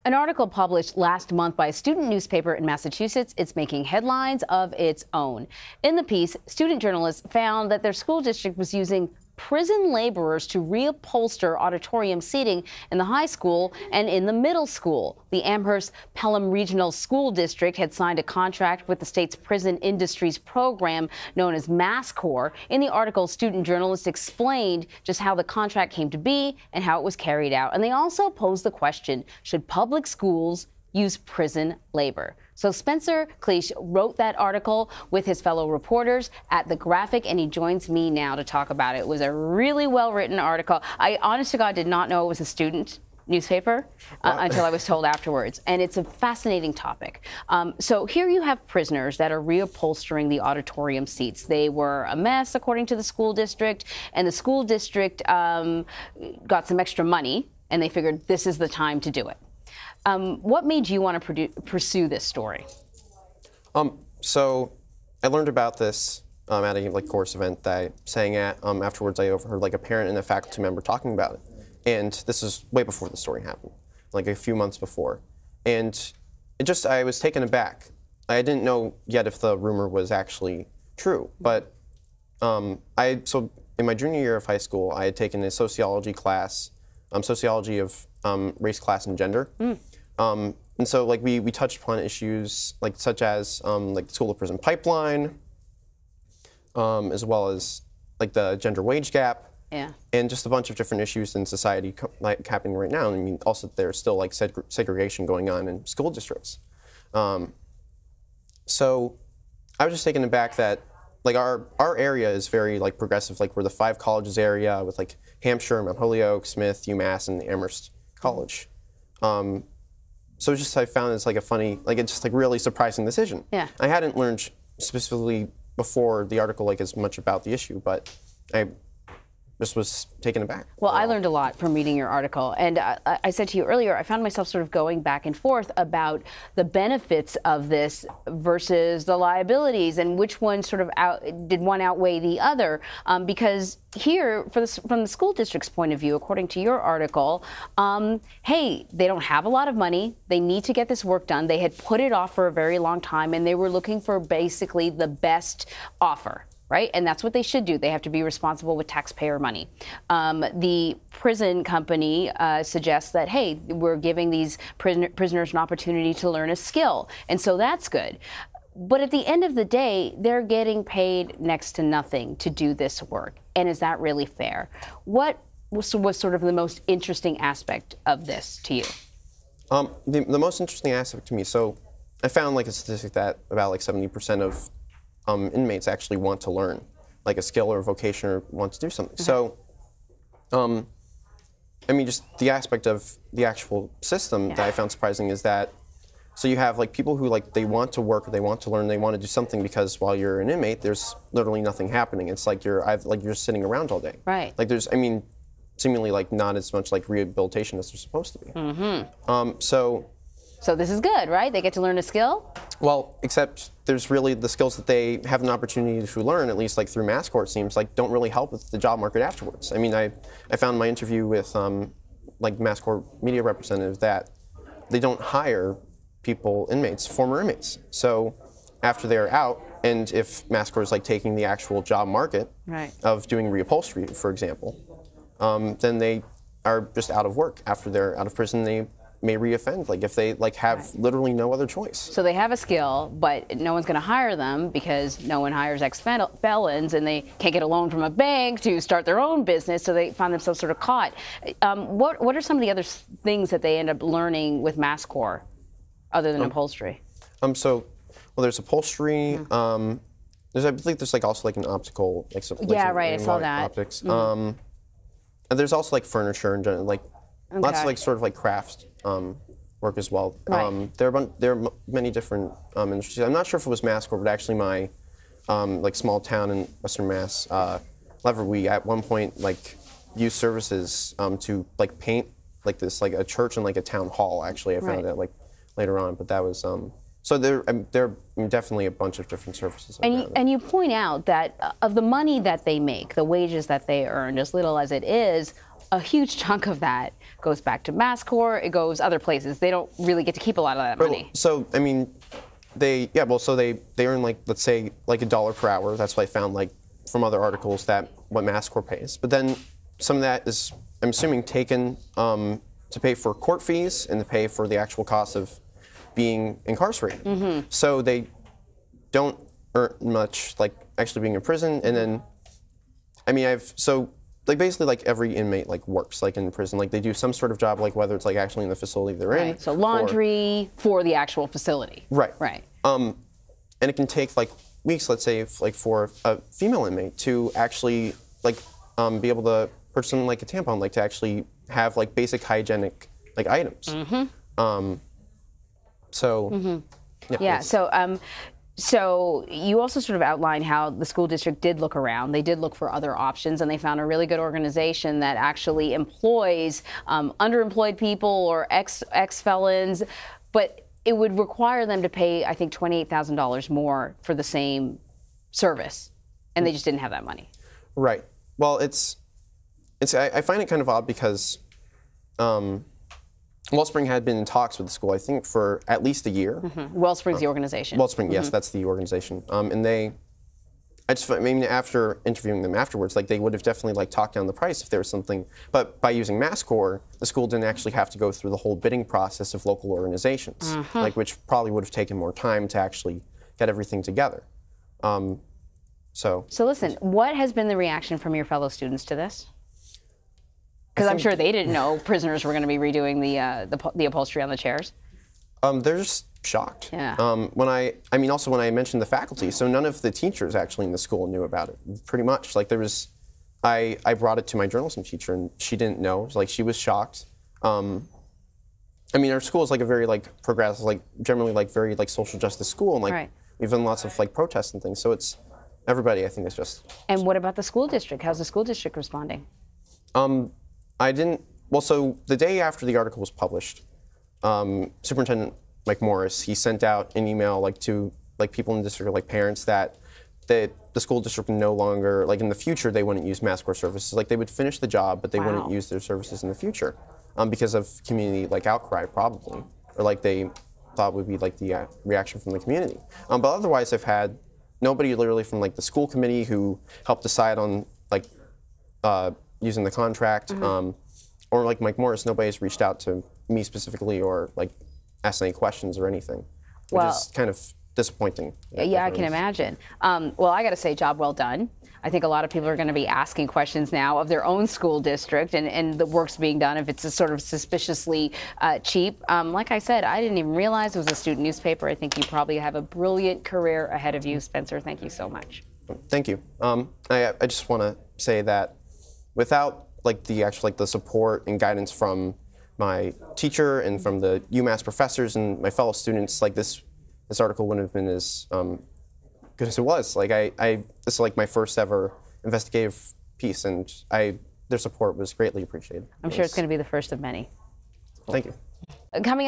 An article published last month by a student newspaper in Massachusetts is making headlines of its own. In the piece, student journalists found that their school district was using prison laborers to reupholster auditorium seating in the high school and in the middle school. The Amherst Pelham Regional School District had signed a contract with the state's prison industries program known as MassCore. In the article, student journalists explained just how the contract came to be and how it was carried out. And they also posed the question, should public schools use prison labor? So Spencer Cliche wrote that article with his fellow reporters at The Graphic, and he joins me now to talk about it. It was a really well-written article. I, honest to God, did not know it was a student newspaper until I was told afterwards. And it's a fascinating topic. So here you have prisoners that are reupholstering the auditorium seats. They were a mess, according to the school district, and the school district got some extra money, and they figured this is the time to do it. What made you want to pursue this story? So I learned about this at a course event that I sang at. Afterwards, I overheard a parent and a faculty member talking about it, and this is way before the story happened, a few months before. And I was taken aback. I didn't know yet if the rumor was actually true, but so in my junior year of high school, I had taken a sociology class, sociology of race, class, and gender. And so we touched upon issues such as the school to prison pipeline, as well as the gender wage gap, and just a bunch of different issues in society happening right now. I mean, also there's still segregation going on in school districts. So I was just taken aback that our area is very progressive. We're the 5 colleges area with Hampshire, Mount Holyoke, Smith, UMass, and Amherst College. So I found it's a funny, it's just really surprising decision. Yeah. I hadn't learned specifically before the article as much about the issue, but I just was taken aback. Well, I learned a lot from reading your article. And I said to you earlier, I found myself sort of going back and forth about the benefits of this versus the liabilities and which one did one outweigh the other. Because here, from the school district's point of view, according to your article, hey, they don't have a lot of money. They need to get this work done. They had put it off for a very long time, and they were looking for basically the best offer. Right? And that's what they should do. They have to be responsible with taxpayer money. The prison company suggests that, hey, we're giving these prisoners an opportunity to learn a skill. And so that's good. But at the end of the day, they're getting paid next to nothing to do this work. And is that really fair? What was sort of the most interesting aspect of this to you? The most interesting aspect to me, so I found a statistic that about 70% of inmates actually want to learn a skill or a vocation or want to do something. So, I mean, just the aspect of the actual system that I found surprising is that, so you have people who they want to work, or they want to learn, they want to do something, because while you're an inmate, there's literally nothing happening. It's you're just sitting around all day. Right. There's, I mean, seemingly not as much rehabilitation as there's supposed to be. Mm-hmm. So this is good, right? They get to learn a skill? Well, except there's really the skills that they have an opportunity to learn, at least through MassCore, it seems, don't really help with the job market afterwards. I mean, I found in my interview with MassCore media representative that they don't hire inmates, former inmates. So after they're out, and if MassCore is taking the actual job market of doing reupholstery, for example, then they are just out of work. After they're out of prison, they may reoffend, if they have literally no other choice. So they have a skill, but no one's going to hire them because no one hires ex-felons, and they can't get a loan from a bank to start their own business, so they find themselves sort of caught. What are some of the other things that they end up learning with MassCore, other than upholstery? Well, there's upholstery. I believe there's also an optical. Yeah, right. I saw that. Optics. And there's also furniture and lots of sort of crafts work as well. Right. There are many different industries. I'm not sure if it was MassCore, but actually my small town in Western Mass, Lever, we at one point used services to paint this a church and a town hall. Actually, I found it later on, but that was so there are definitely a bunch of different services. And you point out that of the money that they make, the wages that they earn, as little as it is, a huge chunk of that goes back to Mass Corps. It goes other places. They don't really get to keep a lot of that money. So, I mean, they earn, like, let's say, like $1 per hour. That's what I found, like, from other articles, that what Mass Corps pays. But then some of that is, I'm assuming, taken to pay for court fees and to pay for the actual cost of being incarcerated. So they don't earn much, like, actually being in prison. And then, I mean, like, basically, like, every inmate, like, works, like, in prison. Like, they do some sort of job, like, whether it's, like, actually in the facility they're in. So laundry for the actual facility. Right. And it can take, like, weeks, let's say, like, for a female inmate to actually, like, be able to purchase something like a tampon, like, to actually have, like, basic hygienic, like, items. So you also sort of outlined how the school district did look around. They did look for other options, and they found a really good organization that actually employs underemployed people or ex-felons, but it would require them to pay, I think, $28,000 more for the same service, and they just didn't have that money. Right. Well, I find it kind of odd because Wellspring had been in talks with the school, I think, for at least a year. Wellspring's the organization. Wellspring, yes, that's the organization. And I mean, after interviewing them afterwards, like, they would have definitely, like, talked down the price if there was something. But by using Mass Corps, the school didn't actually have to go through the whole bidding process of local organizations, like, which probably would have taken more time to actually get everything together. So listen, what has been the reaction from your fellow students to this? Because I'm sure they didn't know prisoners were going to be redoing the upholstery on the chairs. They're just shocked. Yeah. I mean, also when I mentioned the faculty, so none of the teachers actually in the school knew about it. Pretty much, like, I brought it to my journalism teacher, and she didn't know. Like, she was shocked. I mean, our school is, like, a very, like, progressive, like, generally, like, very, like, social justice school, and, like, we've done lots of, like, protests and things. So it's everybody, I think, is just. And what about the school district? How's the school district responding? Well, so the day after the article was published, Superintendent Mike Morris, he sent out an email, like, to, like, people in the district, like, parents, that the school district would no longer, like, in the future, they wouldn't use Mass Corps services. Like, they would finish the job, but they wouldn't use their services in the future because of community, like, outcry, probably, or, like, they thought would be, like, the reaction from the community. But otherwise, I've had nobody literally from, like, the school committee who helped decide on, like, using the contract, or, like, Mike Morris, nobody's reached out to me specifically or, like, asked any questions or anything, which is kind of disappointing. Yeah, I can imagine. Well, I got to say, job well done. I think a lot of people are going to be asking questions now of their own school district and the work's being done if it's a sort of suspiciously cheap. Like I said, I didn't even realize it was a student newspaper. I think you probably have a brilliant career ahead of you, Spencer. Thank you so much. Thank you. I just want to say that without, like, the actual, like, the support and guidance from my teacher and from the UMass professors and my fellow students, like, this article wouldn't have been as good as it was. Like, this is, like, my first ever investigative piece, and their support was greatly appreciated. I'm sure it's going to be the first of many. Thank you. Coming